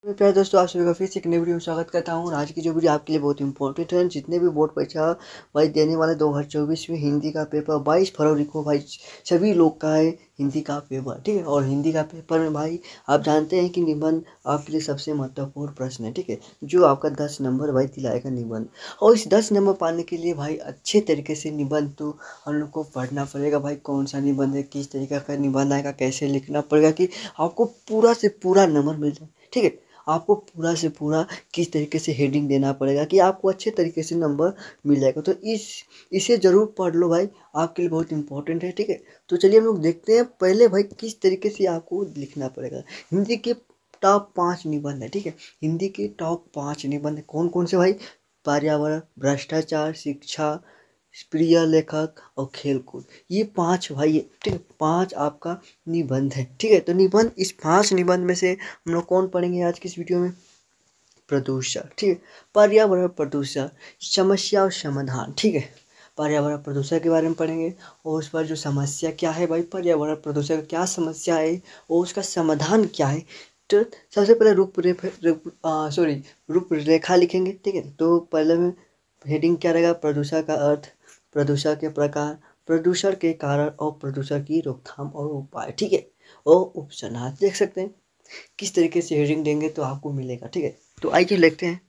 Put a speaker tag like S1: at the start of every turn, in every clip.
S1: मेरे प्यारे दोस्तों, आप सभी का फिर से एक नई वीडियो में स्वागत करता हूँ। और आज की जो वीडियो आपके लिए बहुत इंपॉर्टेंट है। जितने भी बोर्ड परीक्षा भाई देने वाले 2024 में हिंदी का पेपर 22 फरवरी को भाई सभी लोग का है हिंदी का पेपर, ठीक है। और हिंदी का पेपर में भाई आप जानते हैं कि निबंध आपके लिए सबसे महत्वपूर्ण प्रश्न है, ठीक है, जो आपका 10 नंबर भाई दिलाएगा निबंध। और इस 10 नंबर पाने के लिए भाई अच्छे तरीके से निबंध तो हम लोग को पढ़ना पड़ेगा भाई। कौन सा निबंध है, किस तरीके का निबंध आएगा, कैसे लिखना पड़ेगा कि आपको पूरा से पूरा नंबर मिल जाए, ठीक है। आपको पूरा से पूरा किस तरीके से हेडिंग देना पड़ेगा कि आपको अच्छे तरीके से नंबर मिल जाएगा। तो इसे ज़रूर पढ़ लो भाई, आपके लिए बहुत इंपॉर्टेंट है, ठीक है। तो चलिए हम लोग देखते हैं पहले भाई किस तरीके से आपको लिखना पड़ेगा। हिंदी के टॉप 5 निबंध है, ठीक है। हिंदी के टॉप 5 निबंध कौन कौन से भाई? पर्यावरण, भ्रष्टाचार, शिक्षा, प्रिय लेखक और खेलकूद, ये 5 भाई, ठीक है, 5 आपका निबंध है, ठीक है। तो निबंध, इस 5 निबंध में से हम लोग कौन पढ़ेंगे आज की इस वीडियो में? प्रदूषण, ठीक है। पर्यावरण प्रदूषण, समस्या और समाधान, ठीक है। पर्यावरण प्रदूषण के बारे में पढ़ेंगे और उस पर जो समस्या क्या है भाई, पर्यावरण प्रदूषण का क्या समस्या है और उसका समाधान क्या है। तो सबसे पहले रूपरेखा लिखेंगे, ठीक है। तो पहले में हेडिंग क्या रहेगा? प्रदूषण का अर्थ, प्रदूषण के प्रकार, प्रदूषण के कारण और प्रदूषण की रोकथाम और उपाय, ठीक है। और उपसंहार देख सकते हैं किस तरीके से हेडिंग देंगे तो आपको मिलेगा, ठीक है। तो आइए लिखते हैं।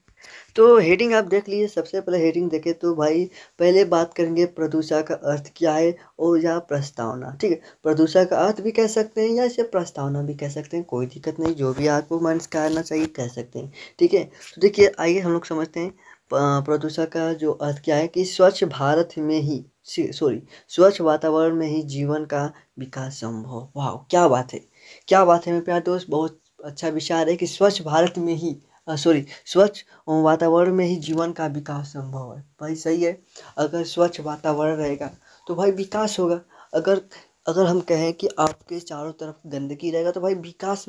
S1: तो हेडिंग आप देख लीजिए। सबसे पहले हेडिंग देखें तो भाई पहले बात करेंगे प्रदूषण का अर्थ क्या है और या प्रस्तावना, ठीक है। प्रदूषण का अर्थ भी कह सकते हैं या इसे प्रस्तावना भी कह सकते हैं, कोई दिक्कत नहीं, जो भी आपको मन से कहना चाहिए कह सकते हैं, ठीक है। तो देखिए आइए हम लोग समझते हैं प्रदूषण का जो अर्थ क्या है कि स्वच्छ भारत में ही स्वच्छ वातावरण में ही जीवन का विकास संभव। वाह, क्या बात है, क्या बात है मेरे प्यारे दोस्त, बहुत अच्छा विचार है कि स्वच्छ भारत में ही स्वच्छ वातावरण में ही जीवन का विकास संभव है। भाई सही है, अगर स्वच्छ वातावरण रहेगा तो भाई विकास होगा। अगर अगर हम कहें कि आपके चारों तरफ गंदगी रहेगा तो भाई विकास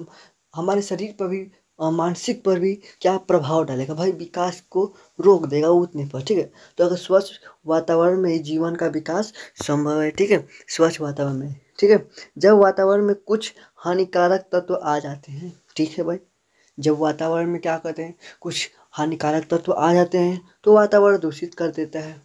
S1: हमारे शरीर पर भी मानसिक पर भी क्या प्रभाव डालेगा भाई, विकास को रोक देगा उतने पर, ठीक है। तो अगर स्वच्छ वातावरण में ही जीवन का विकास संभव है, ठीक है, स्वच्छ वातावरण में, ठीक है। जब वातावरण में कुछ हानिकारक तत्व आ जाते हैं, ठीक है भाई, जब वातावरण में क्या करते हैं, कुछ हानिकारक तत्व आ जाते हैं तो वातावरण दूषित कर देता है।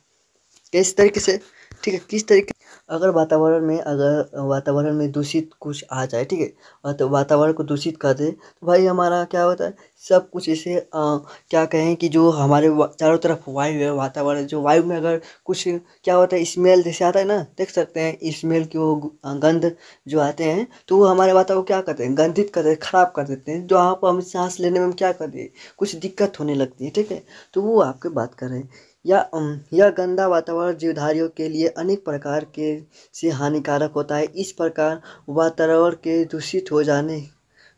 S1: किस तरीके से, ठीक है, किस तरीके, अगर वातावरण में दूषित कुछ आ जाए, ठीक है, तो वातावरण को दूषित कर दे तो भाई हमारा क्या होता है, सब कुछ इसे क्या कहें कि जो हमारे चारों तरफ वायु है, वातावरण जो वायु में अगर कुछ क्या होता है, स्मेल जैसे आता है ना, देख सकते हैं स्मेल की वो गंध जो आते हैं तो वो हमारे वातावरण को क्या करते हैं, गंधित कर देते, खराब कर देते हैं, जो आप हम सांस लेने में क्या कर दिए, कुछ दिक्कत होने लगती है, ठीक है। तो वो आपके बात कर रहे हैं। यह गंदा वातावरण जीवधारियों के लिए अनेक प्रकार के से हानिकारक होता है। इस प्रकार वातावरण के दूषित हो जाने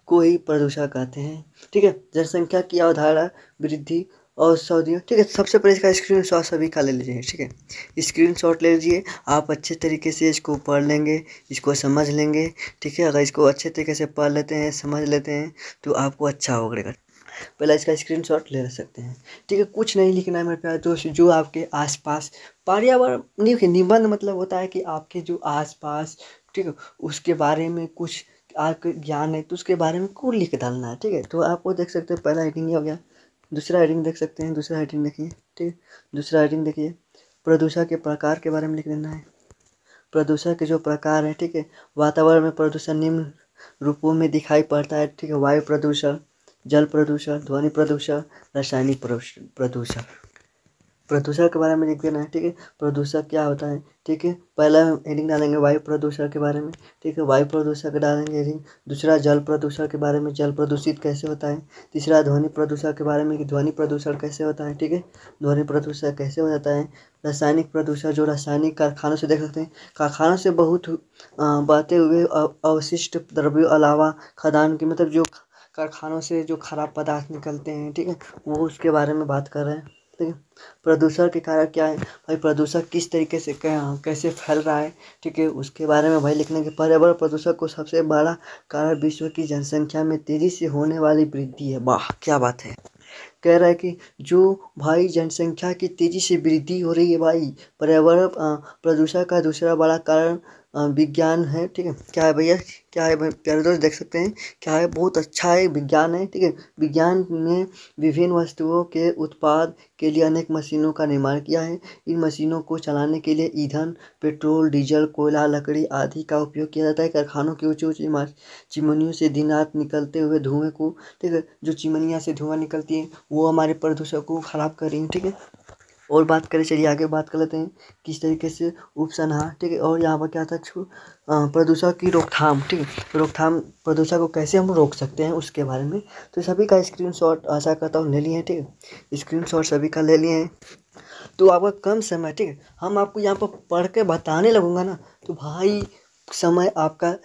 S1: को ही प्रदूषण कहते हैं, ठीक है। जनसंख्या की अवधारणा, वृद्धि और औषधियों, ठीक है। सबसे पहले इसका स्क्रीनशॉट सभी का ले लीजिए, ठीक है, स्क्रीनशॉट ले लीजिए। आप अच्छे तरीके से इसको पढ़ लेंगे, इसको समझ लेंगे, ठीक है। अगर इसको अच्छे तरीके से पढ़ लेते हैं, समझ लेते हैं तो आपको अच्छा होगा। पहले इसका स्क्रीनशॉट ले सकते हैं, ठीक है। कुछ नहीं लिखना है मेरे प्यारे दोस्त, जो आपके आसपास पर्यावरण निबंध मतलब होता है कि आपके जो आसपास, ठीक है, उसके बारे में कुछ आपके ज्ञान है तो उसके बारे में कुछ लिख डालना है, ठीक है। तो आपको देख सकते हैं पहला हेडिंग ये हो गया। दूसरा हेडिंग देख सकते हैं, दूसरा हेडिंग देखिए, ठीक है। दूसरा हेडिंग देखिए, प्रदूषण के प्रकार के बारे में लिख देना है। प्रदूषण के जो प्रकार हैं, ठीक है, वातावरण में प्रदूषण निम्न रूपों में दिखाई पड़ता है, ठीक है। वायु प्रदूषण, जल प्रदूषण, ध्वनि प्रदूषण, रासायनिक प्रदूषण। प्रदूषण के बारे में लिख देना है, ठीक है। प्रदूषण क्या होता है, ठीक है। पहला हेडिंग डालेंगे वायु प्रदूषण के बारे में, ठीक है, वायु प्रदूषण का डालेंगे हेडिंग। दूसरा जल प्रदूषण के बारे में, जल प्रदूषित कैसे होता है। तीसरा ध्वनि प्रदूषण के बारे में कि ध्वनि प्रदूषण कैसे होता है, ठीक है, ध्वनि प्रदूषण कैसे हो जाता है। रासायनिक प्रदूषण, जो रासायनिक कारखानों से देख सकते हैं, कारखानों से बहुत बहते हुए अवशिष्ट द्रव्यों अलावा खदान के मतलब जो कारखानों से जो खराब पदार्थ निकलते हैं, ठीक है, वो उसके बारे में बात कर रहे हैं, ठीक है। प्रदूषण के कारण क्या है भाई, प्रदूषण किस तरीके से कैसे फैल रहा है, ठीक है, उसके बारे में भाई लिखने के। पर्यावरण प्रदूषण को सबसे बड़ा कारण विश्व की जनसंख्या में तेजी से होने वाली वृद्धि है। वाह, क्या बात है, कह रहा है कि जो भाई जनसंख्या की तेजी से वृद्धि हो रही है भाई, पर्यावरण प्रदूषण का दूसरा बड़ा कारण विज्ञान है, ठीक है। क्या है भैया, क्या है प्यारे दोस्त, देख सकते हैं क्या है, बहुत अच्छा है विज्ञान है, ठीक है। विज्ञान ने विभिन्न वस्तुओं के उत्पाद के लिए अनेक मशीनों का निर्माण किया है। इन मशीनों को चलाने के लिए ईंधन, पेट्रोल, डीजल, कोयला, लकड़ी आदि का उपयोग किया जाता है। कारखानों की ऊंची ऊंची चिमनियों से दिन रात निकलते हुए धुएं को, ठीक है, जो चिमनियाँ से धुआं निकलती है वो हमारे प्रदूषण को खराब कर रही है, ठीक है। और बात करें, चलिए आगे बात कर लेते हैं किस तरीके से उपसंहार, ठीक है। और यहाँ पर क्या था, प्रदूषण की रोकथाम, ठीक है। रोकथाम, प्रदूषण को कैसे हम रोक सकते हैं उसके बारे में। तो सभी का स्क्रीनशॉट आशा करता हूँ ले लिए हैं, ठीक है। स्क्रीनशॉट सभी का ले लिए हैं। तो आपका कम समय, ठीक है, हम आपको यहाँ पर पढ़ के बताने लगूंगा ना तो भाई समय आपका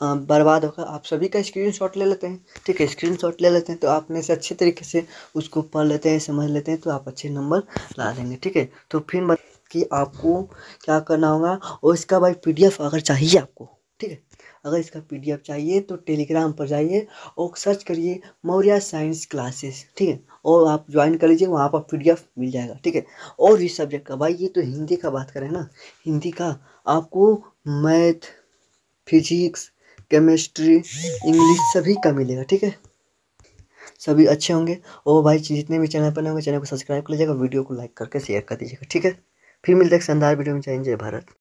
S1: बर्बाद होगा। आप सभी का स्क्रीनशॉट ले लेते हैं, ठीक है। स्क्रीनशॉट ले लेते हैं तो आपने से अच्छे तरीके से उसको पढ़ लेते हैं, समझ लेते हैं, तो आप अच्छे नंबर ला देंगे, ठीक है। तो फिर कि आपको क्या करना होगा, और इसका भाई पीडीएफ अगर चाहिए आपको, ठीक है, अगर इसका पीडीएफ चाहिए तो टेलीग्राम पर जाइए और सर्च करिए मौर्य साइंस क्लासेस, ठीक है, और आप ज्वाइन कर लीजिए, वहाँ पर पीडीएफ मिल जाएगा, ठीक है। और इस सब्जेक्ट का भाई, ये तो हिंदी का बात करें ना, हिंदी का आपको मैथ, फिजिक्स, केमिस्ट्री, इंग्लिश सभी का मिलेगा, ठीक है। सभी अच्छे होंगे। और भाई जितने भी चैनल पर होंगे, चैनल को सब्सक्राइब कर लीजिएगा, वीडियो को लाइक करके शेयर कर दीजिएगा, ठीक है। फिर मिलते हैं एक शानदार वीडियो में। जय हिंद, जय भारत।